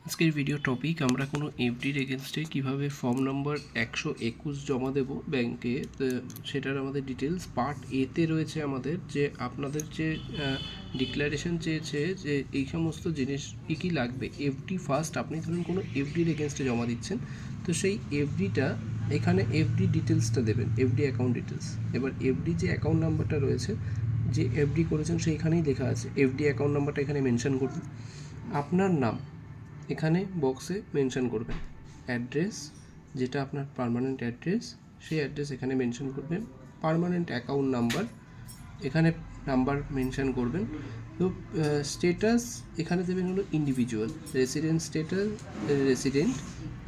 আজকের video topic আমরা কোনো এফডির এগেনস্টে কীভাবে ফর্ম নম্বর 121 জমা দেব ব্যাংকে, তো সেটার আমাদের ডিটেলস পার্ট এতে রয়েছে আমাদের যে আপনাদের যে ডিক্লারেশন চেয়েছে যে এই সমস্ত জিনিস কী কী লাগবে। এফডি ফার্স্ট আপনি ধরুন কোনো এফডির এগেনস্টে জমা দিচ্ছেন, তো সেই এফডিটা এখানে এফডি ডিটেলসটা দেবেন, এফডি অ্যাকাউন্ট ডিটেলস। এবার এফডি যে অ্যাকাউন্ট নাম্বারটা রয়েছে, যে এফডি করেছেন সেইখানেই লেখা আছে, এফডি অ্যাকাউন্ট নাম্বারটা এখানে মেনশন করবেন। আপনার নাম এখানে বক্সে মেনশন করবেন, অ্যাড্রেস যেটা আপনার পার্মানেন্ট অ্যাড্রেস সেই অ্যাড্রেস এখানে মেনশন করবেন, পার্মানেন্ট অ্যাকাউন্ট নাম্বার এখানে নাম্বার মেনশন করবেন। তো স্টেটাস এখানে দেবেন হলো ইন্ডিভিজুয়াল, রেসিডেন্ট স্টেটাস রেসিডেন্ট।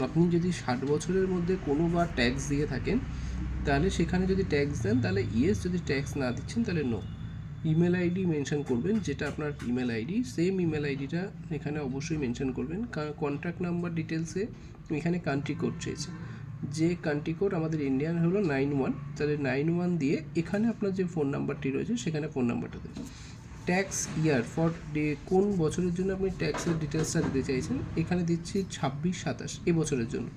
আপনি যদি 60 বছরের মধ্যে কোনোবার ট্যাক্স দিয়ে থাকেন তাহলে সেখানে যদি ট্যাক্স দেন তাহলে ইয়েস, যদি ট্যাক্স না দিচ্ছেন তাহলে নো। ইমেল আইডি মেনশন করবেন, যেটা আপনার ইমেল আইডি সেম ইমেল আইডিটা এখানে অবশ্যই মেনশন করবেন। কন্ট্যাক্ট নাম্বার ডিটেলসে এখানে কান্ট্রি কোড চেয়েছে, যে কান্ট্রি কোড আমাদের ইন্ডিয়ান হলো 91, তাহলে 91 দিয়ে এখানে আপনার যে ফোন নাম্বারটি রয়েছে সেখানে ফোন নাম্বারটা দেবেন। ট্যাক্স ইয়ার ফর ডে, কোন বছরের জন্য আপনি ট্যাক্সের ডিটেলসটা দিতে চাইছেন, এখানে দিচ্ছি 26-27 এবছরের জন্য।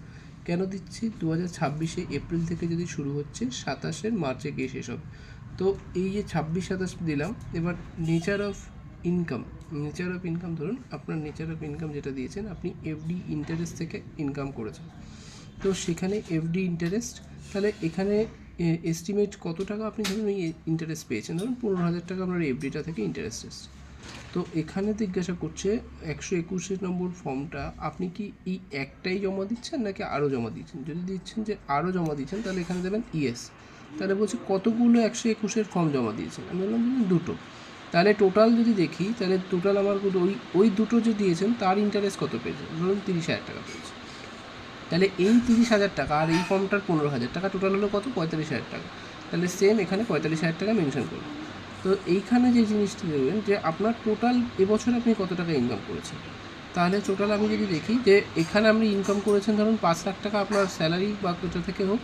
কেন দিচ্ছি, 2026 এপ্রিল থেকে যদি শুরু হচ্ছে 27 মার্চে গিয়ে শেষ হবে। তো এই যে 26-27 দিলাম। এবার nature of income, nature of income ধরুন আপনার নেচার অফ ইনকাম যেটা দিয়েছেন আপনি এফডি ইন্টারেস্ট থেকে ইনকাম করেছেন, তো সেখানে এফডি ইন্টারেস্ট, তাহলে এখানে এস্টিমেট কত টাকা আপনি ধরুন এই ইন্টারেস্ট পেয়েছেন, ধরুন 15,000 টাকা আপনার এফডিটা থেকে ইন্টারেস্ট এসছে। তো এখানে জিজ্ঞাসা করছে 121 নম্বর ফর্মটা আপনি কি এই একটাই জমা দিচ্ছেন নাকি আরও জমা দিচ্ছেন। যদি দিচ্ছেন যে আরও জমা দিচ্ছেন তাহলে এখানে দেবেন ইয়েস। তাহলে বলছে কতগুলো 121 ফর্ম জমা দিয়েছেন, আমি বললাম দুটো। তাহলে টোটাল যদি দেখি তাহলে টোটাল আমার ওই দুটো যে দিয়েছেন তার ইন্টারেস্ট কত পেয়েছেন, ধরুন 30,000 টাকা পেয়েছে। তাহলে এই 30,000 টাকা আর এই ফর্মটার 15,000 টাকা, টোটাল হলো কত, 45,000 টাকা। তাহলে সেম এখানে 45,000 টাকা মেনশন করুন। তো এইখানে যে জিনিসটি দেবেন যে আপনার টোটাল এবছর আপনি কত টাকা ইনকাম করেছেন। তাহলে টোটাল আমি যদি দেখি যে এখানে আপনি ইনকাম করেছেন ধরুন 5 লাখ টাকা আপনার স্যালারি বা কোথা থেকে হোক,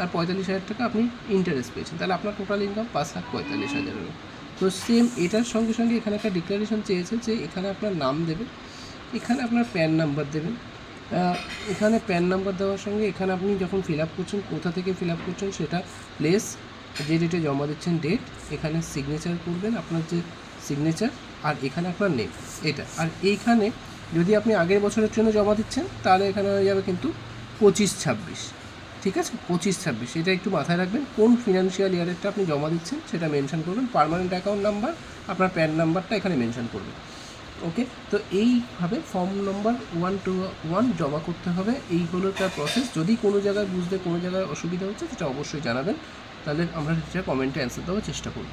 আর 45,000 টাকা আপনি ইন্টারেস্ট পেয়েছেন, তাহলে আপনার টোটাল ইনকাম 5,45,000। তো সেম এটার সঙ্গে সঙ্গে এখানে একটা ডিক্লারেশন চেয়েছে যে এখানে আপনার নাম দেবেন, এখানে আপনার প্যান নাম্বার দেবেন। এখানে প্যান নাম্বার দেওয়ার সঙ্গে এখানে আপনি যখন ফিল আপ করছেন কোথা থেকে ফিল আপ করছেন সেটা প্লেস, যে ডেটে জমা দিচ্ছেন ডেট, এখানে সিগনেচার করবেন আপনার যে সিগনেচার, আর এখানে আপনার নেম এটা। আর এইখানে যদি আপনি আগের বছরের জন্য জমা দিচ্ছেন তাহলে এখানে হয়ে যাবে কিন্তু 25-26, ঠিক আছে, 25-26 এটা একটু মাথায় রাখবেন। কোন ফিনান্সিয়াল ইয়ারেরটা আপনি জমা দিচ্ছেন সেটা মেনশন করবেন, পার্মানেন্ট অ্যাকাউন্ট নাম্বার, আপনার প্যান নাম্বারটা এখানে মেনশন করবেন। ওকে, তো এইভাবে ফর্ম নম্বর 121 জমা করতে হবে, এই হলো তার প্রসেস। যদি কোনো জায়গায় বুঝতে কোনো জায়গায় অসুবিধা হচ্ছে সেটা অবশ্যই জানাবেন, তাহলে আমরা সেটা কমেন্টে অ্যান্সার দেওয়ার চেষ্টা করব।